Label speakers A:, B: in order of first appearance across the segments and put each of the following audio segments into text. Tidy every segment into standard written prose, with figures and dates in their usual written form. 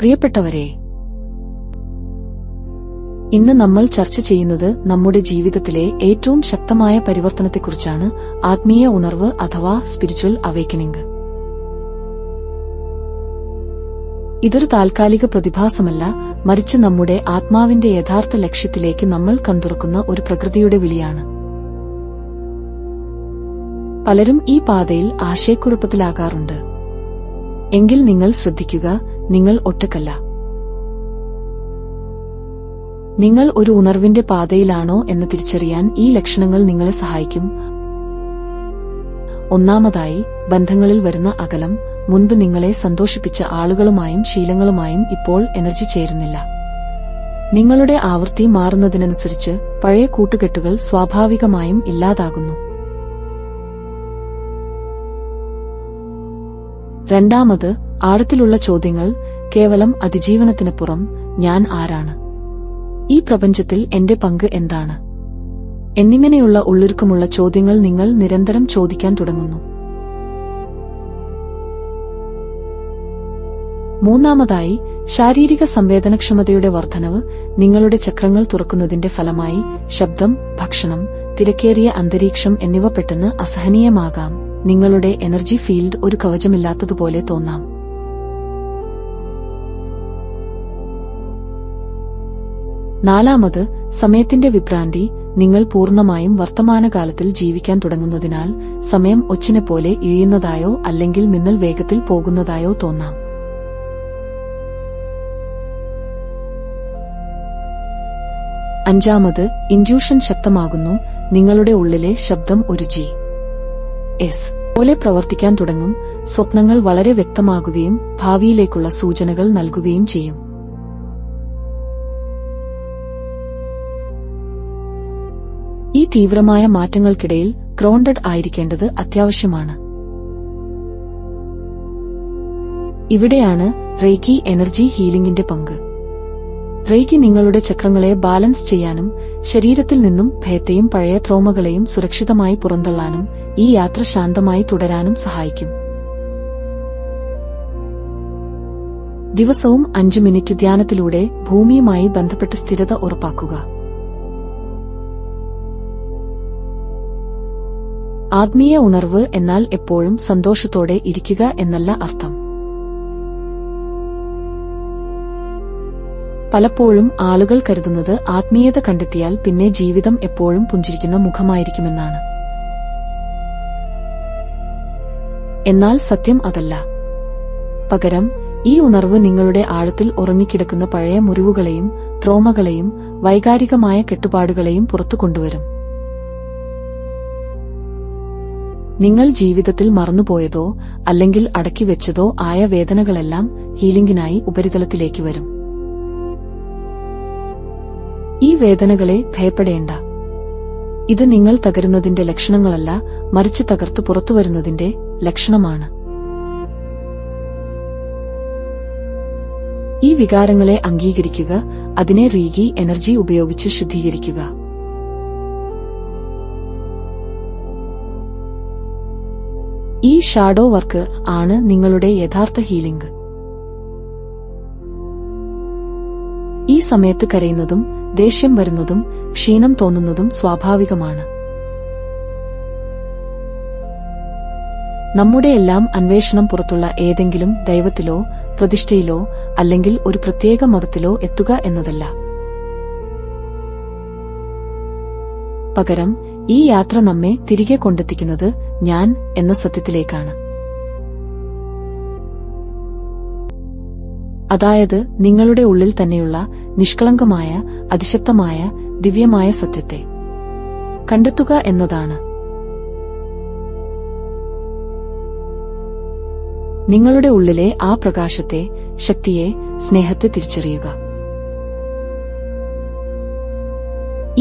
A: പ്രിയപ്പെട്ടവരെ, ഇന്ന് നമ്മൾ ചർച്ച ചെയ്യുന്നത് നമ്മുടെ ജീവിതത്തിലെ ഏറ്റവും ശക്തമായ പരിവർത്തനത്തെക്കുറിച്ചാണ്, ആത്മീയ ഉണർവ് അഥവാ സ്പിരിച്വൽ അവേക്കനിംഗ്. ഇതൊരു താൽക്കാലിക പ്രതിഭാസമല്ല, മറിച്ച് നമ്മുടെ ആത്മാവിന്റെ യഥാർത്ഥ ലക്ഷ്യത്തിലേക്ക് നമ്മൾ കണ്ടുറക്കുന്ന ഒരു പ്രകൃതിയുടെ വിളിയാണ്. പലരും ഈ പാതയിൽ ആശയക്കുഴപ്പത്തിലാകാറുണ്ട്. എങ്കിൽ നിങ്ങൾ ശ്രദ്ധിക്കുക, നിങ്ങൾ ഒറ്റക്കല്ല. നിങ്ങൾ ഒരു ഉണർവിന്റെ പാതയിലാണോ എന്ന് തിരിച്ചറിയാൻ ഈ ലക്ഷണങ്ങൾ നിങ്ങളെ സഹായിക്കും. ഒന്നാമതായി, ബന്ധങ്ങളിൽ വരുന്ന അകലം. മുൻപ് നിങ്ങളെ സന്തോഷിപ്പിച്ച ആളുകളുമായും ശീലങ്ങളുമായും ഇപ്പോൾ എനർജി ചേരുന്നില്ല. നിങ്ങളുടെ ആവൃത്തി മാറുന്നതിനനുസരിച്ച് പഴയ കൂട്ടുകെട്ടുകൾ സ്വാഭാവികമായും ഇല്ലാതാകുന്നു. രണ്ടാമത്, ആഴത്തിലുള്ള ചോദ്യങ്ങൾ. കേവലം അതിജീവനത്തിനപ്പുറം ഞാൻ ആരാണ്? ഈ പ്രപഞ്ചത്തിൽ എന്റെ പങ്ക് എന്താണ്? എന്നിങ്ങനെയുള്ള ഉള്ളൊരുക്കമുള്ള ചോദ്യങ്ങൾ നിങ്ങൾ നിരന്തരം ചോദിക്കാൻ തുടങ്ങുന്നു. മൂന്നാമതായി, ശാരീരിക സംവേദനക്ഷമതയുടെ വർധനവ്. നിങ്ങളുടെ ചക്രങ്ങൾ തുറക്കുന്നതിന്റെ ഫലമായി ശബ്ദം, ഭക്ഷണം, തിരക്കേറിയ അന്തരീക്ഷം എന്നിവ പെട്ടെന്ന് അസഹനീയമാകാം. നിങ്ങളുടെ എനർജി ഫീൽഡ് ഒരു കവചമില്ലാത്തതുപോലെ തോന്നാം. നാലാമത്, സമയത്തിന്റെ വിഭ്രാന്തി. നിങ്ങൾ പൂർണ്ണമായും വർത്തമാനകാലത്തിൽ ജീവിക്കാൻ തുടങ്ങുന്നതിനാൽ സമയം ഒച്ചിനെപ്പോലെ ഇഴയുന്നതായോ അല്ലെങ്കിൽ മിന്നൽ വേഗത്തിൽ പോകുന്നതായോ തോന്നാം. അഞ്ചാമത്, ഇൻറ്റ്യൂഷൻ ശക്തമാകുന്നു. നിങ്ങളുടെ ഉള്ളിലെ ശബ്ദം ഒരു GPS പോലെ പ്രവർത്തിക്കാൻ തുടങ്ങും. സ്വപ്നങ്ങൾ വളരെ വ്യക്തമാകുകയും ഭാവിയിലേക്കുള്ള സൂചനകൾ നൽകുകയും ചെയ്യും. ഈ തീവ്രമായ മാറ്റങ്ങൾക്കിടയിൽ ഗ്രൗണ്ടഡ് ആയിരിക്കേണ്ടത് അത്യാവശ്യമാണ്. ഇവിടെയാണ് റെയ്ക്കി എനർജി ഹീലിംഗിന്റെ പങ്ക്. റെയ്ക്കി നിങ്ങളുടെ ചക്രങ്ങളെ ബാലൻസ് ചെയ്യാനും ശരീരത്തിൽ നിന്നും ഭയത്തെയും പഴയ ട്രോമകളെയും സുരക്ഷിതമായി പുറന്തള്ളാനും ഈ യാത്ര ശാന്തമായി തുടരാനും സഹായിക്കും. ദിവസവും 5 മിനിറ്റ് ധ്യാനത്തിലൂടെ ഭൂമിയുമായി ബന്ധപ്പെട്ട സ്ഥിരത ഉറപ്പാക്കുക. ആത്മീയ ഉണർവ് എന്നാൽ എപ്പോഴും സന്തോഷത്തോടെ ഇരിക്കുക എന്നല്ല അർത്ഥം. പലപ്പോഴും ആളുകൾ കരുതുന്നത് ആത്മീയത കണ്ടെത്തിയാൽ പിന്നെ ജീവിതം എപ്പോഴും പുഞ്ചിരിക്കുന്ന മുഖമായിരിക്കുമെന്നാണ്. എന്നാൽ സത്യം അതല്ല. പകരം ഈ ഉണർവ് നിങ്ങളുടെ ആഴത്തിൽ ഉറങ്ങിക്കിടക്കുന്ന പഴയ മുറിവുകളെയും ട്രോമകളെയും വൈകാരികമായ കെട്ടുപാടുകളെയും പുറത്തു കൊണ്ടുവരും. നിങ്ങൾ ജീവിതത്തിൽ മറന്നുപോയതോ അല്ലെങ്കിൽ അടക്കിവെച്ചതോ ആയ വേദനകളെല്ലാം ഹീലിംഗിനായി ഉപരിതലത്തിലേക്ക് വരും. ഈ വേദനകളെ ഭയപ്പെടേണ്ട. ഇത് നിങ്ങൾ തകരുന്നതിന്റെ ലക്ഷണങ്ങളല്ല, മറിച്ച് തകർത്ത് പുറത്തുവരുന്നതിന്റെ ലക്ഷണമാണ്. ഈ വികാരങ്ങളെ അംഗീകരിക്കുക, അതിനെ റീഗി എനർജി ഉപയോഗിച്ച് ശുദ്ധീകരിക്കുക. ഈ ഷാഡോ വർക്ക് ആണ് നിങ്ങളുടെ യഥാർത്ഥ ഹീലിംഗ്. ഈ സമയത്ത് കരയുന്നതും ദേഷ്യം വരുന്നതും ക്ഷീണം തോന്നുന്നതും സ്വാഭാവികമാണ്. നമ്മുടെ എല്ലാം അന്വേഷണം പുറത്തുള്ള ഏതെങ്കിലും ദൈവത്തിലോ പ്രതിഷ്ഠയിലോ അല്ലെങ്കിൽ ഒരു പ്രത്യേക മതത്തിലോ എത്തുക എന്നതല്ല. പകരം ഈ യാത്ര നമ്മെ തിരികെ കൊണ്ടെത്തിക്കുന്നത് ഞാൻ എന്ന സത്യത്തിലേക്കാണ്. അതായത് നിങ്ങളുടെ ഉള്ളിൽ തന്നെയുള്ള നിഷ്കളങ്കമായ, അതിശക്തമായ, ദിവ്യമായ സത്യത്തെ കണ്ടെത്തുക എന്നതാണ്. നിങ്ങളുടെ ഉള്ളിലെ ആ പ്രകാശത്തെ, ശക്തിയെ, സ്നേഹത്തെ തിരിച്ചറിയുക.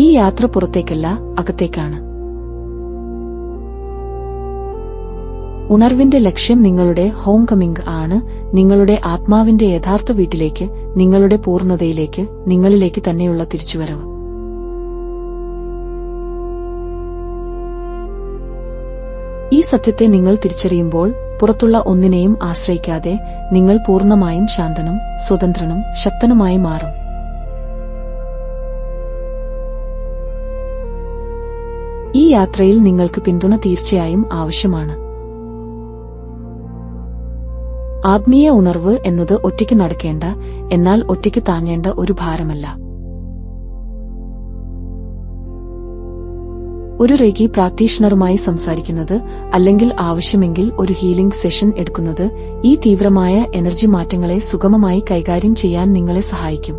A: ഈ യാത്ര പുറത്തേക്കല്ല, അകത്തേക്കാണ്. ഉണർവിന്റെ ലക്ഷ്യം നിങ്ങളുടെ ഹോം കമ്മിങ് ആണ്, നിങ്ങളുടെ ആത്മാവിന്റെ യഥാർത്ഥ വീട്ടിലേക്ക്, നിങ്ങളുടെ പൂർണ്ണതയിലേക്ക്, നിങ്ങളിലേക്ക് തന്നെയുള്ള തിരിച്ചുവരവ്. ഈ സത്യത്തെ നിങ്ങൾ തിരിച്ചറിയുമ്പോൾ പുറത്തുള്ള ഒന്നിനെയും ആശ്രയിക്കാതെ നിങ്ങൾ പൂർണ്ണമായും ശാന്തനും സ്വതന്ത്രനും ശക്തനുമായി മാറും. ഈ യാത്രയിൽ നിങ്ങൾക്ക് പിന്തുണ തീർച്ചയായും ആവശ്യമാണ്. ആത്മീയ ഉണർവ് എന്നത് ഒറ്റയ്ക്ക് നടക്കേണ്ട, എന്നാൽ ഒറ്റയ്ക്ക് താങ്ങേണ്ട ഒരു ഭാരമല്ല. ഒരു റേക്കി പ്രാക്ടീഷണറുമായി സംസാരിക്കുന്നത്, അല്ലെങ്കിൽ ആവശ്യമെങ്കിൽ ഒരു ഹീലിംഗ് സെഷൻ എടുക്കുന്നത്, ഈ തീവ്രമായ എനർജി മാറ്റങ്ങളെ സുഗമമായി കൈകാര്യം ചെയ്യാൻ നിങ്ങളെ സഹായിക്കും.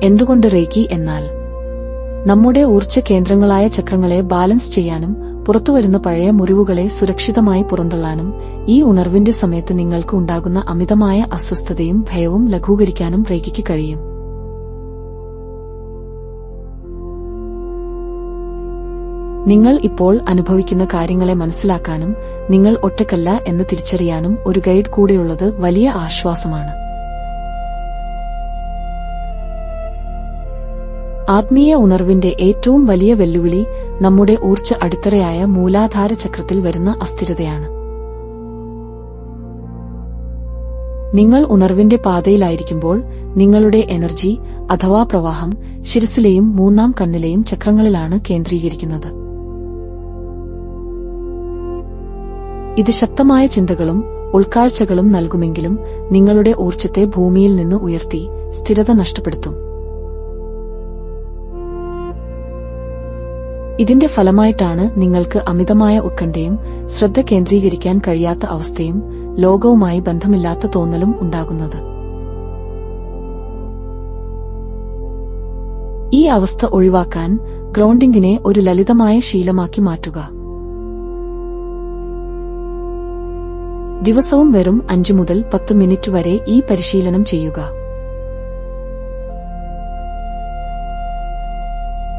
A: എന്തുകൊണ്ട് റേക്കി എന്നാൽ? നമ്മുടെ ഊർജ്ജ കേന്ദ്രങ്ങളായ ചക്രങ്ങളെ ബാലൻസ് ചെയ്യാനും പുറത്തുവരുന്ന പഴയ മുറിവുകളെ സുരക്ഷിതമായി പുറന്തള്ളാനും ഈ ഉണർവിന്റെ സമയത്ത് നിങ്ങൾക്ക് ഉണ്ടാകുന്ന അമിതമായ അസ്വസ്ഥതയും ഭയവും ലഘൂകരിക്കാനും റേക്കിക്ക് കഴിയും. നിങ്ങൾ ഇപ്പോൾ അനുഭവിക്കുന്ന കാര്യങ്ങളെ മനസ്സിലാക്കാനും നിങ്ങൾ ഒറ്റയ്ക്കല്ല എന്ന് തിരിച്ചറിയാനും ഒരു ഗൈഡ് കൂടെയുള്ളത് വലിയ ആശ്വാസമാണ്. ആത്മീയ ഉണർവിന്റെ ഏറ്റവും വലിയ വെല്ലുവിളി നമ്മുടെ ഊർജ്ജ അടിത്തറയായ മൂലാധാര ചക്രത്തിൽ വരുന്ന അസ്ഥിരതയാണ്. നിങ്ങൾ ഉണർവിന്റെ പാതയിലായിരിക്കുമ്പോൾ നിങ്ങളുടെ എനർജി അഥവാ പ്രവാഹം ശിരസിലെയും മൂന്നാം കണ്ണിലെയും ചക്രങ്ങളിലാണ് കേന്ദ്രീകരിക്കുന്നത്. ഇത് ശക്തമായ ചിന്തകളും ഉൾക്കാഴ്ചകളും നൽകുമെങ്കിലും നിങ്ങളുടെ ഊർജ്ജത്തെ ഭൂമിയിൽ നിന്ന് ഉയർത്തി സ്ഥിരത നഷ്ടപ്പെടുത്തും. ഇതിന്റെ ഫലമായിട്ടാണ് നിങ്ങൾക്ക് അമിതമായ ഉത്കണ്ഠയും ശ്രദ്ധ കേന്ദ്രീകരിക്കാൻ കഴിയാത്ത അവസ്ഥയും ലോകവുമായി ബന്ധമില്ലാത്ത തോന്നലും ഉണ്ടാകുന്നത്. ഈ അവസ്ഥ ഒഴിവാക്കാൻ ഗ്രൗണ്ടിങ്ങിനെ ഒരു ലളിതമായ ശീലമാക്കി മാറ്റുക. ദിവസവും വെറും 5 മുതൽ 10 മിനിറ്റ് വരെ ഈ പരിശീലനം ചെയ്യുക.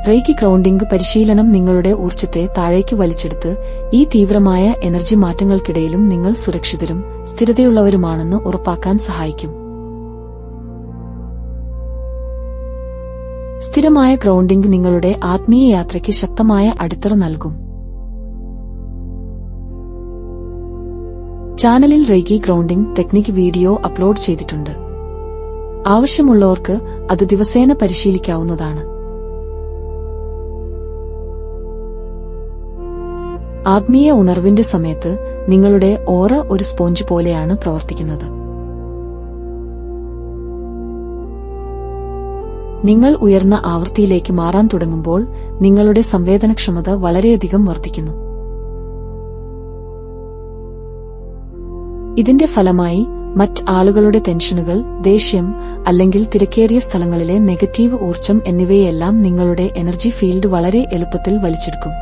A: റേക്കി ഗ്രൗണ്ടിംഗ് പരിശീലനം നിങ്ങളുടെ ഊർജ്ജത്തെ താഴേക്ക് വലിച്ചെടുത്ത് ഈ തീവ്രമായ എനർജി മാറ്റങ്ങൾക്കിടയിലും നിങ്ങൾ സുരക്ഷിതരും സ്ഥിരതയുള്ളവരുമാണെന്ന് ഉറപ്പാക്കാൻ സഹായിക്കും. സ്ഥിരമായ ഗ്രൗണ്ടിംഗ് നിങ്ങളുടെ ആത്മീയ യാത്രയ്ക്ക് ശക്തമായ അടിത്തറ നൽകും. ചാനലിൽ reiki grounding technique video upload ചെയ്തിട്ടുണ്ട്. ആവശ്യമുള്ളവർക്ക് അത് ദിവസേന പരിശീലിക്കാവുന്നതാണ്. ആത്മീയ ഉണർവിന്റെ സമയത്ത് നിങ്ങളുടെ ഓറ ഒരു സ്പോഞ്ച് പോലെയാണ് പ്രവർത്തിക്കുന്നത്. നിങ്ങൾ ഉയർന്ന ആവൃത്തിയിലേക്ക് മാറാൻ തുടങ്ങുമ്പോൾ നിങ്ങളുടെ സംവേദനക്ഷമത വളരെയധികം വർദ്ധിക്കുന്നു. ഇതിന്റെ ഫലമായി മറ്റ് ആളുകളുടെ ടെൻഷനുകൾ, ദേഷ്യം അല്ലെങ്കിൽ തിരക്കേറിയ സ്ഥലങ്ങളിലെ നെഗറ്റീവ് ഊർജ്ജം എന്നിവയെല്ലാം നിങ്ങളുടെ എനർജി ഫീൽഡ് വളരെ എളുപ്പത്തിൽ വലിച്ചെടുക്കും.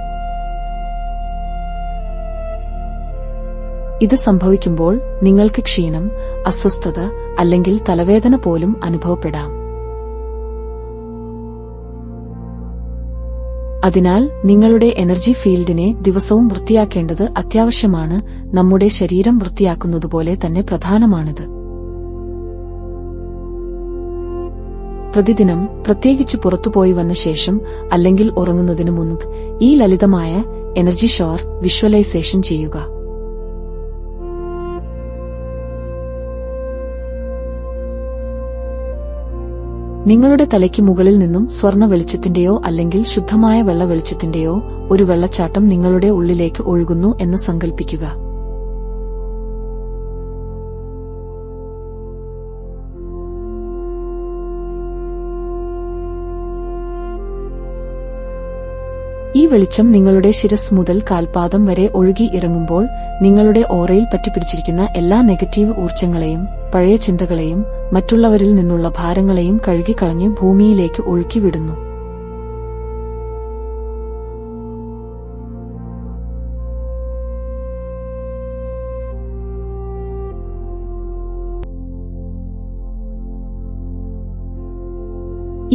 A: ഇത് സംഭവിക്കുമ്പോൾ നിങ്ങൾക്ക് ക്ഷീണം, അസ്വസ്ഥത അല്ലെങ്കിൽ തലവേദന പോലും അനുഭവപ്പെടാം. അതിനാൽ നിങ്ങളുടെ എനർജി ഫീൽഡിനെ ദിവസവും വൃത്തിയാക്കേണ്ടത് അത്യാവശ്യമാണ്. നമ്മുടെ ശരീരം വൃത്തിയാക്കുന്നതുപോലെ തന്നെ പ്രധാനമാണിത്. പ്രതിദിനം, പ്രത്യേകിച്ച് പുറത്തുപോയി വന്ന ശേഷം അല്ലെങ്കിൽ ഉറങ്ങുന്നതിനു മുൻപ് ഈ ലളിതമായ എനർജി ഷവർ വിഷ്വലൈസേഷൻ ചെയ്യുക. നിങ്ങളുടെ തലയ്ക്ക് മുകളിൽ നിന്നും സ്വർണ്ണ വെളിച്ചത്തിന്റെയോ അല്ലെങ്കിൽ ശുദ്ധമായ വെള്ള വെളിച്ചത്തിന്റെയോ ഒരു വെള്ളച്ചാട്ടം നിങ്ങളുടെ ഉള്ളിലേക്ക് ഒഴുകുന്നു എന്ന് സങ്കൽപ്പിക്കുക. ഈ വെളിച്ചം നിങ്ങളുടെ ശിരസ് മുതൽ കാൽപാദം വരെ ഒഴുകി ഇറങ്ങുമ്പോൾ നിങ്ങളുടെ ഓറയിൽ പറ്റിപ്പിടിച്ചിരിക്കുന്ന എല്ലാ നെഗറ്റീവ് ഊർജ്ജങ്ങളെയും പഴയ ചിന്തകളെയും മറ്റുള്ളവരിൽ നിന്നുള്ള ഭാരങ്ങളെയും കഴുകിക്കളഞ്ഞ് ഭൂമിയിലേക്ക് ഒഴുക്കിവിടുന്നു.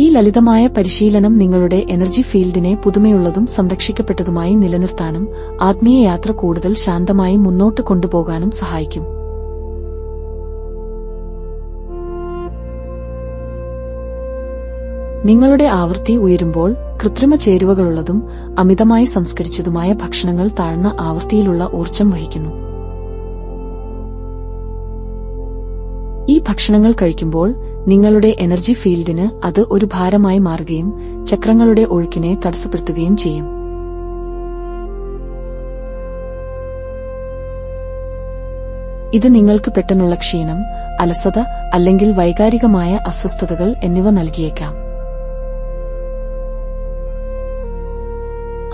A: ഈ ലളിതമായ പരിശീലനം നിങ്ങളുടെ എനർജി ഫീൽഡിനെ പുതുമയുള്ളതും സംരക്ഷിക്കപ്പെട്ടതുമായി നിലനിർത്താനും ആത്മീയ യാത്ര കൂടുതൽ ശാന്തമായി മുന്നോട്ട് കൊണ്ടുപോകാനും സഹായിക്കും. നിങ്ങളുടെ ആവൃത്തി ഉയരുമ്പോൾ കൃത്രിമ ചേരുവകളുള്ളതും അമിതമായി സംസ്കരിച്ചതുമായ ഭക്ഷണങ്ങൾ താഴ്ന്ന ആവൃത്തിയിലുള്ള ഊർജ്ജം വഹിക്കുന്നു. ഈ ഭക്ഷണങ്ങൾ കഴിക്കുമ്പോൾ നിങ്ങളുടെ എനർജി ഫീൽഡിന് അത് ഒരു ഭാരമായി മാറുകയും ചക്രങ്ങളുടെ ഒഴുക്കിനെ തടസ്സപ്പെടുത്തുകയും ചെയ്യും. ഇത് നിങ്ങൾക്ക് പെട്ടെന്നുള്ള ക്ഷീണം, അലസത അല്ലെങ്കിൽ വൈകാരികമായ അസ്വസ്ഥതകൾ എന്നിവ നൽകിയേക്കാം.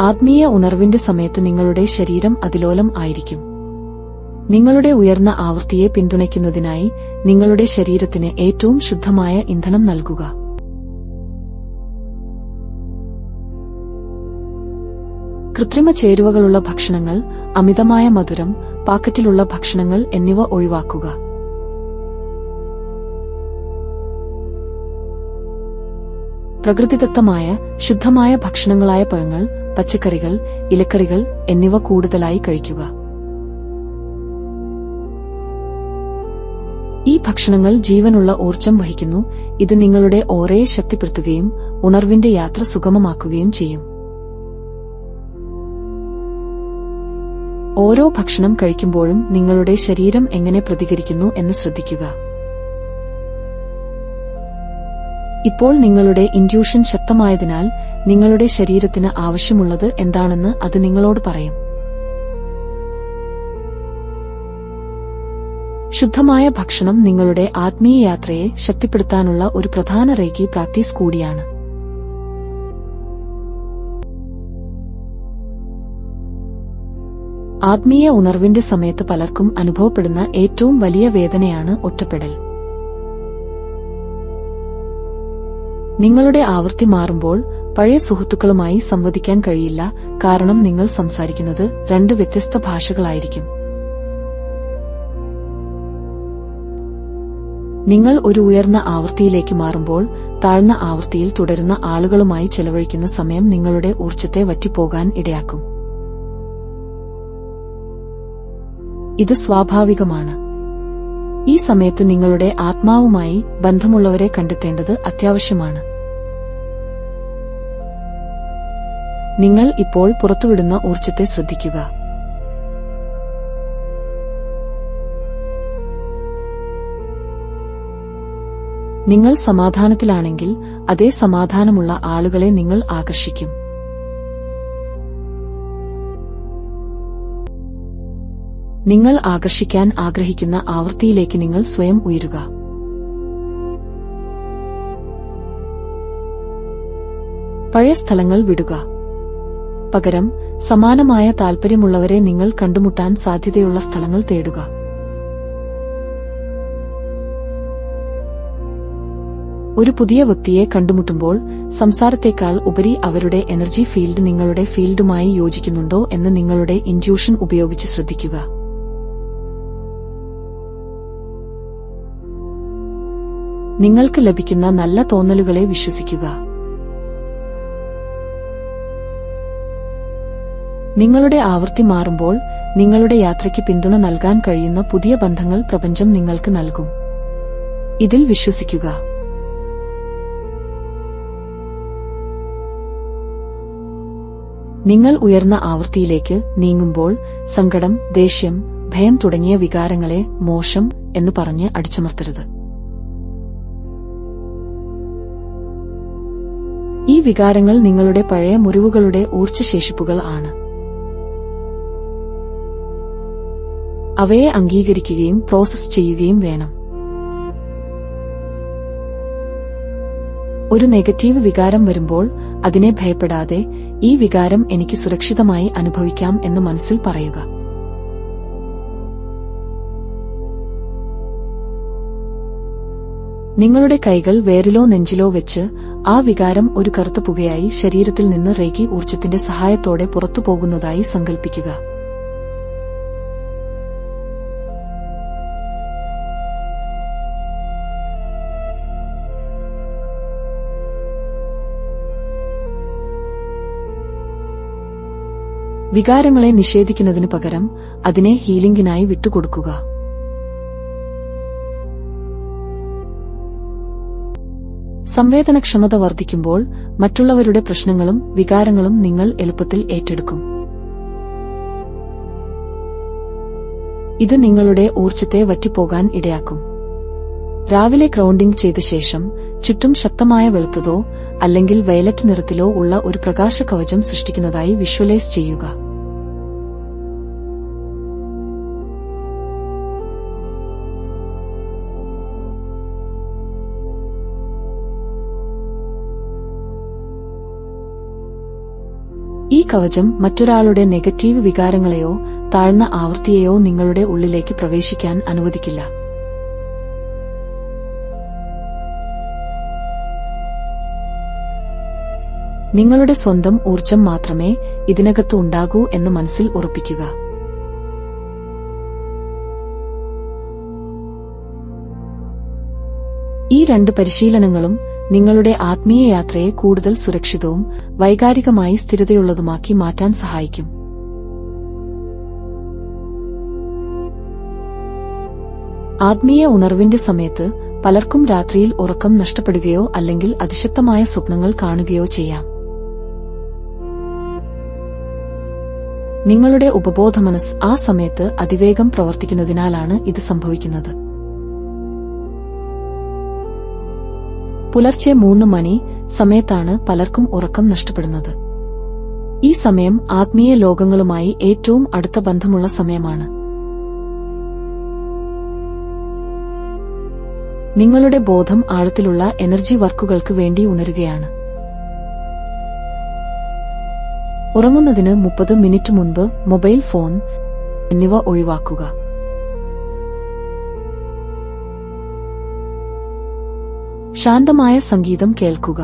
A: ആത്മീയ ഉണർവിന്റെ സമയത്ത് നിങ്ങളുടെ ശരീരം അതിലോലം ആയിരിക്കും. നിങ്ങളുടെ ഉയർന്ന ആവൃത്തിയെ പിന്തുണയ്ക്കുന്നതിനായി നിങ്ങളുടെ ശരീരത്തിന് ഏറ്റവും ശുദ്ധമായ ഇന്ധനം നൽകുക. കൃത്രിമ ചേരുവകളുള്ള ഭക്ഷണങ്ങൾ, അമിതമായ മധുരം, പാക്കറ്റിലുള്ള ഭക്ഷണങ്ങൾ എന്നിവ ഒഴിവാക്കുക. പ്രകൃതിദത്തമായ ശുദ്ധമായ ഭക്ഷണങ്ങളായ പഴങ്ങൾ, പച്ചക്കറികൾ, ഇലക്കറികൾ എന്നിവ കൂടുതലായി കഴിക്കുക. ഈ ഭക്ഷണങ്ങൾ ജീവനുള്ള ഊർജ്ജം വഹിക്കുന്നു. ഇത് നിങ്ങളുടെ ഓറയെ ശക്തിപ്പെടുത്തുകയും ഉണർവിന്റെ യാത്ര സുഗമമാക്കുകയും ചെയ്യും. ഓരോ ഭക്ഷണം കഴിക്കുമ്പോഴും നിങ്ങളുടെ ശരീരം എങ്ങനെ പ്രതികരിക്കുന്നു എന്ന് ശ്രദ്ധിക്കുക. ഇപ്പോൾ നിങ്ങളുടെ ഇൻറ്റ്യൂഷൻ ശക്തമായതിനാൽ നിങ്ങളുടെ ശരീരത്തിന് ആവശ്യമുള്ളത് എന്താണെന്ന് അത് നിങ്ങളോട് പറയും. ശുദ്ധമായ ഭക്ഷണം നിങ്ങളുടെ ആത്മീയ യാത്രയെ ശക്തിപ്പെടുത്താനുള്ള ഒരു പ്രധാന റേക്കി പ്രാക്ടീസ് കൂടിയാണ്. ആത്മീയ ഉണർവിന്റെ സമയത്ത് പലർക്കും അനുഭവപ്പെടുന്ന ഏറ്റവും വലിയ വേദനയാണ് ഒറ്റപ്പെടൽ. നിങ്ങളുടെ ആവൃത്തി മാറുമ്പോൾ പഴയ സുഹൃത്തുക്കളുമായി സംവദിക്കാൻ കഴിയില്ല, കാരണം നിങ്ങൾ സംസാരിക്കുന്നത് രണ്ട് വ്യത്യസ്ത ഭാഷകളായിരിക്കും. നിങ്ങൾ ഒരു ഉയർന്ന ആവൃത്തിയിലേക്ക് മാറുമ്പോൾ താഴ്ന്ന ആവൃത്തിയിൽ തുടരുന്ന ആളുകളുമായി ചെലവഴിക്കുന്ന സമയം നിങ്ങളുടെ ഊർജ്ജത്തെ വറ്റിപ്പോകാൻ ഇടയാക്കും. ഇത് സ്വാഭാവികമാണ്. ഈ സമയത്ത് നിങ്ങളുടെ ആത്മാവുമായി ബന്ധമുള്ളവരെ കണ്ടെത്തേണ്ടത് അത്യാവശ്യമാണ്. നിങ്ങൾ ഇപ്പോൾ പുറത്തുവിടുന്ന ഊർജ്ജത്തെ ശ്രദ്ധിക്കുക. നിങ്ങൾ സമാധാനത്തിലാണെങ്കിൽ അതേ സമാധാനമുള്ള ആളുകളെ നിങ്ങൾ ആകർഷിക്കും. നിങ്ങൾ ആകർഷിക്കാൻ ആഗ്രഹിക്കുന്ന ആവൃത്തിയിലേക്ക് നിങ്ങൾ സ്വയം ഉയരുക. പഴയ സ്ഥലങ്ങൾ വിടുക. പകരം സമാനമായ താൽപര്യമുള്ളവരെ നിങ്ങൾ കണ്ടുമുട്ടാൻ സാധ്യതയുള്ള സ്ഥലങ്ങൾ തേടുക. ഒരു പുതിയ വ്യക്തിയെ കണ്ടുമുട്ടുമ്പോൾ സംസാരത്തേക്കാൾ ഉപരി അവരുടെ എനർജി ഫീൽഡ് നിങ്ങളുടെ ഫീൽഡുമായി യോജിക്കുന്നുണ്ടോ എന്ന് നിങ്ങളുടെ ഇൻറ്റ്യൂഷൻ ഉപയോഗിച്ച് ശ്രദ്ധിക്കുക. നിങ്ങൾക്ക് ലഭിക്കുന്ന നല്ല തോന്നലുകളെ വിശ്വസിക്കുക. നിങ്ങളുടെ ആവൃത്തി മാറുമ്പോൾ നിങ്ങളുടെ യാത്രയ്ക്ക് പിന്തുണ നൽകാൻ കഴിയുന്ന പുതിയ ബന്ധങ്ങൾ പ്രപഞ്ചം നിങ്ങൾക്ക് നൽകും. ഇതിൽ വിശ്വസിക്കുക. നിങ്ങൾ ഉയർന്ന ആവൃത്തിയിലേക്ക് നീങ്ങുമ്പോൾ സങ്കടം, ദേഷ്യം, ഭയം തുടങ്ങിയ വികാരങ്ങളെ മോശം എന്ന് പറഞ്ഞ് അടിച്ചമർത്തരുത്. ഈ വികാരങ്ങൾ നിങ്ങളുടെ പഴയ മുറിവുകളുടെ ഊർജ്ജശേഷിപ്പുകൾ ആണ്. അവയെ അംഗീകരിക്കുകയും പ്രോസസ് ചെയ്യുകയും വേണം. ഒരു നെഗറ്റീവ് വികാരം വരുമ്പോൾ അതിനെ ഭയപ്പെടാതെ ഈ വികാരം എനിക്ക് സുരക്ഷിതമായി അനുഭവിക്കാം എന്ന് മനസ്സിൽ പറയുക. നിങ്ങളുടെ കൈകൾ വേരിലോ നെഞ്ചിലോ വെച്ച് ആ വികാരം ഒരു കറുത്ത പുകയായി ശരീരത്തിൽ നിന്ന് റേക്കി ഊർജ്ജത്തിന്റെ സഹായത്തോടെ പുറത്തുപോകുന്നതായി സങ്കൽപ്പിക്കുക. വികാരങ്ങളെ നിഷേധിക്കുന്നതിനു പകരം അതിനെ ഹീലിംഗിനായി സംവേദനക്ഷമത വർദ്ധിക്കുമ്പോൾ മറ്റുള്ളവരുടെ പ്രശ്നങ്ങളും വികാരങ്ങളും നിങ്ങൾ എളുപ്പത്തിൽ ഏറ്റെടുക്കും. ഇത് നിങ്ങളുടെ ഊർജ്ജത്തെ വറ്റിപ്പോകാൻ ഇടയാക്കും. രാവിലെ ഗ്രൗണ്ടിംഗ് ചെയ്ത ശേഷം ചുറ്റും ശക്തമായ വെളുത്തതോ അല്ലെങ്കിൽ വയലറ്റ് നിറത്തിലോ ഉള്ള ഒരു പ്രകാശ കവചം സൃഷ്ടിക്കുന്നതായി വിഷ്വലൈസ് ചെയ്യുക. ഈ കവചം മറ്റൊരാളുടെ നെഗറ്റീവ് വികാരങ്ങളെയോ താഴ്ന്ന ആവൃത്തിയെയോ നിങ്ങളുടെ ഉള്ളിലേക്ക് പ്രവേശിക്കാൻ അനുവദിക്കില്ല. നിങ്ങളുടെ സ്വന്തം ഊർജ്ജം മാത്രമേ ഇതിനകത്ത് ഉണ്ടാകൂ എന്ന് മനസ്സിൽ ഉറപ്പിക്കുക. ഈ 2 പരിശീലനങ്ങളും നിങ്ങളുടെ ആത്മീയ യാത്രയെ കൂടുതൽ സുരക്ഷിതവും വൈകാരികമായി സ്ഥിരതയുള്ളതുമാക്കി മാറ്റാൻ സഹായിക്കും. ആത്മീയ ഉണർവിന്റെ സമയത്ത് പലർക്കും രാത്രിയിൽ ഉറക്കം നഷ്ടപ്പെടുകയോ അല്ലെങ്കിൽ അതിശക്തമായ സ്വപ്നങ്ങൾ കാണുകയോ ചെയ്യാം. നിങ്ങളുടെ ഉപബോധമനസ് ആ സമയത്ത് അതിവേഗം പ്രവർത്തിക്കുന്നതിനാലാണ് ഇത് സംഭവിക്കുന്നത്. പുലർച്ചെ 3 മണി സമയത്താണ് പലർക്കും ഉറക്കം നഷ്ടപ്പെടുന്നത്. ഈ സമയം ആത്മീയ ലോകങ്ങളുമായി ഏറ്റവും അടുത്ത ബന്ധമുള്ള സമയമാണ്. നിങ്ങളുടെ ബോധം ആഴത്തിലുള്ള എനർജി വർക്കുകൾക്ക് വേണ്ടി ഉണരുകയാണ്. ഉറങ്ങുന്നതിന് 30 മിനിറ്റ് മുൻപ് മൊബൈൽ ഫോൺ എന്നിവ ഒഴിവാക്കുക. ശാന്തമായ സംഗീതം കേൾക്കുക.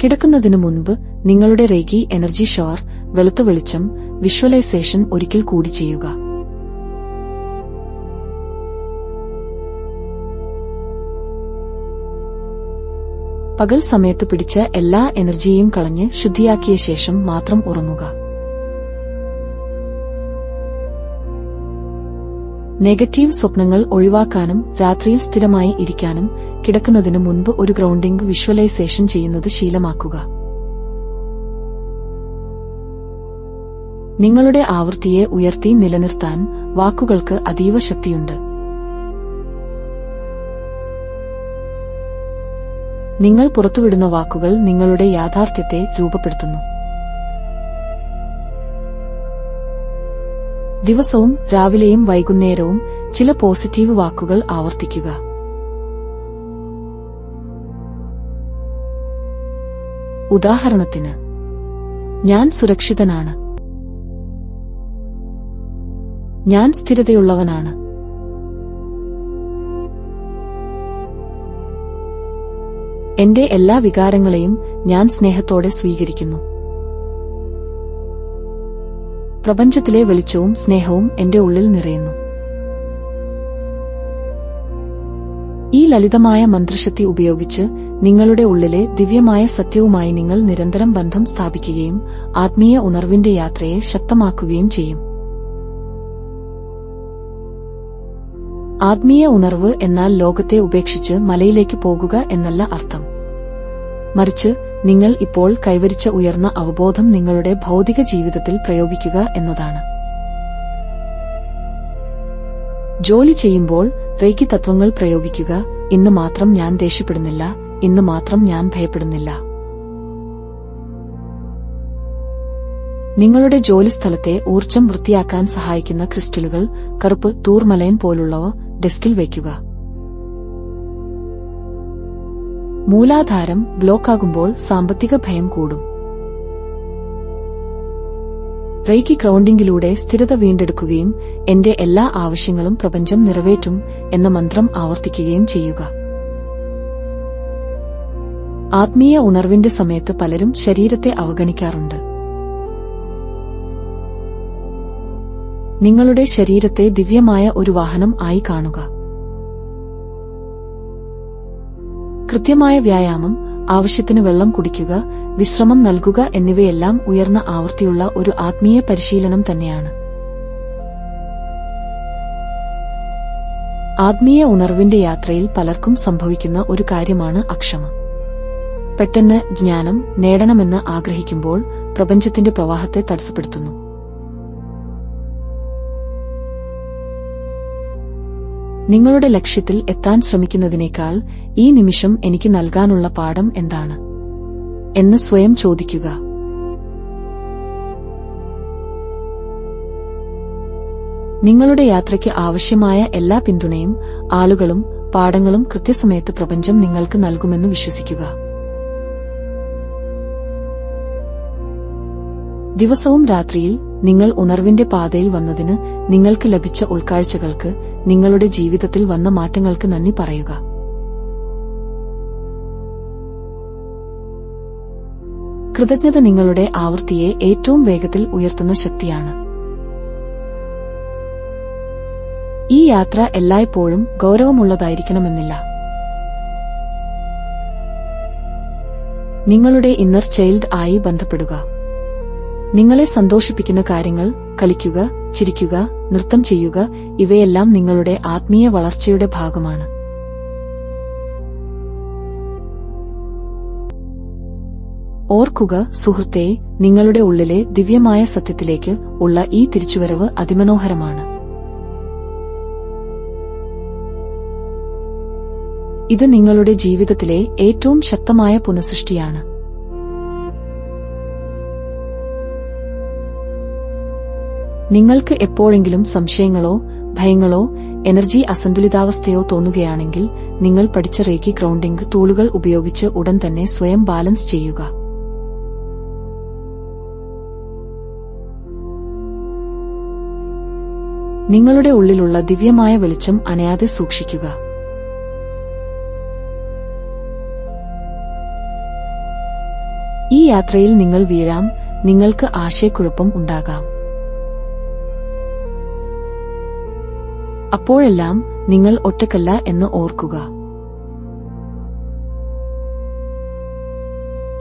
A: കിടക്കുന്നതിനു മുൻപ് നിങ്ങളുടെ റേഗി എനർജി ഷവർ വെളുത്ത വെളിച്ചം വിഷ്വലൈസേഷൻ ഒരിക്കൽ കൂടി ചെയ്യുക. പകൽ സമയത്ത് പിടിച്ച എല്ലാ എനർജിയും കളഞ്ഞ് ശുദ്ധിയാക്കിയ ശേഷം മാത്രം ഉറങ്ങുക. നെഗറ്റീവ് സ്വപ്നങ്ങൾ ഒഴിവാക്കാനും രാത്രിയിൽ സ്ഥിരമായി ഇരിക്കാനും കിടക്കുന്നതിന് മുൻപ് ഒരു ഗ്രൗണ്ടിംഗ് വിഷ്വലൈസേഷൻ ചെയ്യുന്നത് ശീലമാക്കുക. നിങ്ങളുടെ ആവൃത്തിയെ ഉയർത്തി നിലനിർത്താൻ വാക്കുകൾക്ക് അതീവ ശക്തിയുണ്ട്. നിങ്ങൾ പുറത്തുവിടുന്ന വാക്കുകൾ നിങ്ങളുടെ യാഥാർത്ഥ്യത്തെ രൂപപ്പെടുത്തുന്നു. ദിവസവും രാവിലെയും വൈകുന്നേരവും ചില പോസിറ്റീവ് വാക്കുകൾ ആവർത്തിക്കുക. ഉദാഹരണത്തിന്, ഞാൻ സുരക്ഷിതനാണ്, ഞാൻ സ്ഥിരതയുള്ളവനാണ്, എന്റെ എല്ലാ വികാരങ്ങളെയും ഞാൻ സ്നേഹത്തോടെ സ്വീകരിക്കുന്നു, പ്രപഞ്ചത്തിലെ വെളിച്ചവും സ്നേഹവും എന്റെ ഉള്ളിൽ നിറയുന്നു. ഈ ലളിതമായ മന്ത്രശക്തി ഉപയോഗിച്ച് നിങ്ങളുടെ ഉള്ളിലെ ദിവ്യമായ സത്യവുമായി നിങ്ങൾ നിരന്തരം ബന്ധം സ്ഥാപിക്കുകയും ആത്മീയ ഉണർവിന്റെ യാത്രയെ ശക്തമാക്കുകയും ചെയ്യും. ആത്മീയ ഉണർവ് എന്നാൽ ലോകത്തെ ഉപേക്ഷിച്ച് മലയിലേക്ക് പോകുക എന്നല്ല അർത്ഥം. മറിച്ച് നിങ്ങൾ ഇപ്പോൾ കൈവരിച്ച ഉയർന്ന അവബോധം നിങ്ങളുടെ ഭൗതിക ജീവിതത്തിൽ പ്രയോഗിക്കുക എന്നതാണ്. ജോലി ചെയ്യുമ്പോൾ റേക്കി തത്വങ്ങൾ പ്രയോഗിക്കുക. ഇന്ന് മാത്രം ഞാൻ ദേഷ്യപ്പെടുന്നില്ല, ഇന്ന് മാത്രം ഞാൻ ഭയപ്പെടുന്നില്ല. നിങ്ങളുടെ ജോലിസ്ഥലത്തെ ഊർജ്ജം വൃത്തിയാക്കാൻ സഹായിക്കുന്ന ക്രിസ്റ്റലുകൾ, കറുപ്പ് ടൂർമലൈൻ പോലുള്ളവ ഡെസ്കിൽ വയ്ക്കുക. മൂലാധാരം ബ്ലോക്കാകുമ്പോൾ സാമ്പത്തിക ഭയം കൂടും. റേക്കി ഗ്രൗണ്ടിംഗിലൂടെ സ്ഥിരത വീണ്ടെടുക്കുകയും എന്റെ എല്ലാ ആവശ്യങ്ങളും പ്രപഞ്ചം നിറവേറ്റും എന്ന മന്ത്രം ആവർത്തിക്കുകയും ചെയ്യുക. ആത്മീയ ഉണർവിന്റെ സമയത്ത് പലരും ശരീരത്തെ അവഗണിക്കാറുണ്ട്. നിങ്ങളുടെ ശരീരത്തെ ദിവ്യമായ ഒരു വാഹനം ആയി കാണുക. കൃത്യമായ വ്യായാമം, ആവശ്യത്തിന് വെള്ളം കുടിക്കുക, വിശ്രമം നൽകുക എന്നിവയെല്ലാം ഉയർന്ന ആവൃത്തിയുള്ള ഒരു ആത്മീയ പരിശീലനം തന്നെയാണ്. ആത്മീയ ഉണർവിന്റെ യാത്രയിൽ പലർക്കും സംഭവിക്കുന്ന ഒരു കാര്യമാണ് അക്ഷമ. പെട്ടെന്ന് ജ്ഞാനം നേടണമെന്ന് ആഗ്രഹിക്കുമ്പോൾ പ്രപഞ്ചത്തിന്റെ പ്രവാഹത്തെ തടസ്സപ്പെടുത്തുന്നു. നിങ്ങളുടെ ലക്ഷ്യത്തിൽ എത്താൻ ശ്രമിക്കുന്നതിനേക്കാൾ ഈ നിമിഷം എനിക്ക് നൽകാനുള്ള പാഠം എന്താണ് എന്ന് സ്വയം ചോദിക്കുക. നിങ്ങളുടെ യാത്രയ്ക്ക് ആവശ്യമായ എല്ലാ പിന്തുണയും ആളുകളും പാഠങ്ങളും കൃത്യസമയത്ത് പ്രപഞ്ചം നിങ്ങൾക്ക് നൽകുമെന്ന് വിശ്വസിക്കുക. ദിവസവും രാത്രിയിൽ നിങ്ങൾ ഉണർവിന്റെ പാതയിൽ വന്നതിന്, നിങ്ങൾക്ക് ലഭിച്ച ഉൾക്കാഴ്ചകൾക്ക്, നിങ്ങളുടെ ജീവിതത്തിൽ വന്ന മാറ്റങ്ങൾക്ക് നന്ദി പറയുക. കൃതജ്ഞത നിങ്ങളുടെ ആവൃത്തിയെ ഏറ്റവും വേഗത്തിൽ ഉയർത്തുന്ന ശക്തിയാണ്. ഈ യാത്ര എല്ലായ്പ്പോഴും ഗൗരവമുള്ളതായിരിക്കണമെന്നില്ല. നിങ്ങളുടെ ഇന്നർ ചൈൽഡ് ആയി ബന്ധപ്പെടുക. നിങ്ങളെ സന്തോഷിപ്പിക്കുന്ന കാര്യങ്ങൾ കളിക്കുക, ചിരിക്കുക, നൃത്തം ചെയ്യുക, ഇവയെല്ലാം നിങ്ങളുടെ ആത്മീയ വളർച്ചയുടെ ഭാഗമാണ്. ഓർക്കുക സുഹൃത്തേ, നിങ്ങളുടെ ഉള്ളിലെ ദിവ്യമായ സത്യത്തിലേക്ക് ഉള്ള ഈ തിരിച്ചുവരവ് അതിമനോഹരമാണ്. ഇത് നിങ്ങളുടെ ജീവിതത്തിലെ ഏറ്റവും ശക്തമായ പുനഃസൃഷ്ടിയാണ്. നിങ്ങൾക്ക് എപ്പോഴെങ്കിലും സംശയങ്ങളോ ഭയങ്ങളോ എനർജി അസന്തുലിതാവസ്ഥയോ തോന്നുകയാണെങ്കിൽ, നിങ്ങൾ പഠിച്ച റേക്കി ഗ്രൗണ്ടിംഗ് ടൂളുകൾ ഉപയോഗിച്ച് ഉടൻ തന്നെ സ്വയം ബാലൻസ് ചെയ്യുക. നിങ്ങളുടെ ഉള്ളിലുള്ള ദിവ്യമായ വെളിച്ചം അണയാതെ സൂക്ഷിക്കുക. ഈ യാത്രയിൽ നിങ്ങൾ വീഴാം, നിങ്ങൾക്ക് ആശയക്കുഴപ്പം ഉണ്ടാകാം. അപ്പോഴെല്ലാം നിങ്ങൾ ഒറ്റക്കല്ല എന്ന് ഓർക്കുക.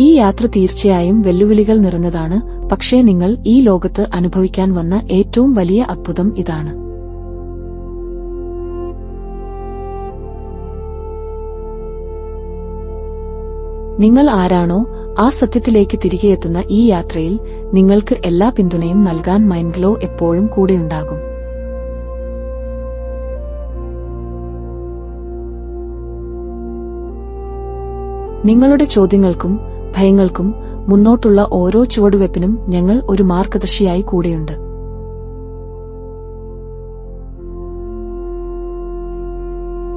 A: ഈ യാത്ര തീർച്ചയായും വെല്ലുവിളികൾ നിറഞ്ഞതാണ്, പക്ഷേ നിങ്ങൾ ഈ ലോകത്ത് അനുഭവിക്കാൻ വന്ന ഏറ്റവും വലിയ അത്ഭുതം ഇതാണ്. നിങ്ങൾ ആരാണോ ആ സത്യത്തിലേക്ക് തിരികെ എത്തുന്ന ഈ യാത്രയിൽ നിങ്ങൾക്ക് എല്ലാ പിന്തുണയും നൽകാൻ മൈൻഡ്ഗ്ലോ എപ്പോഴും കൂടെയുണ്ടാകും. നിങ്ങളുടെ ചോദ്യങ്ങൾക്കും ഭയങ്ങൾക്കും മുന്നോട്ടുള്ള ഓരോ ചുവടുവെപ്പിനും ഞങ്ങൾ ഒരു മാർഗദർശിയായി കൂടെയുണ്ട്.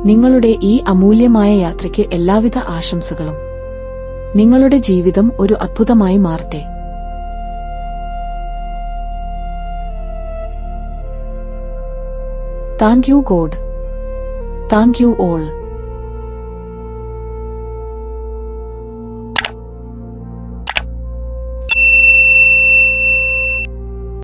A: നിങ്ങളുടെ ഈ അമൂല്യമായ യാത്രയ്ക്ക് എല്ലാവിധ ആശംസകളും. നിങ്ങളുടെ ജീവിതം ഒരു അത്ഭുതമായി മാറട്ടെ. Thank you God. Thank you all.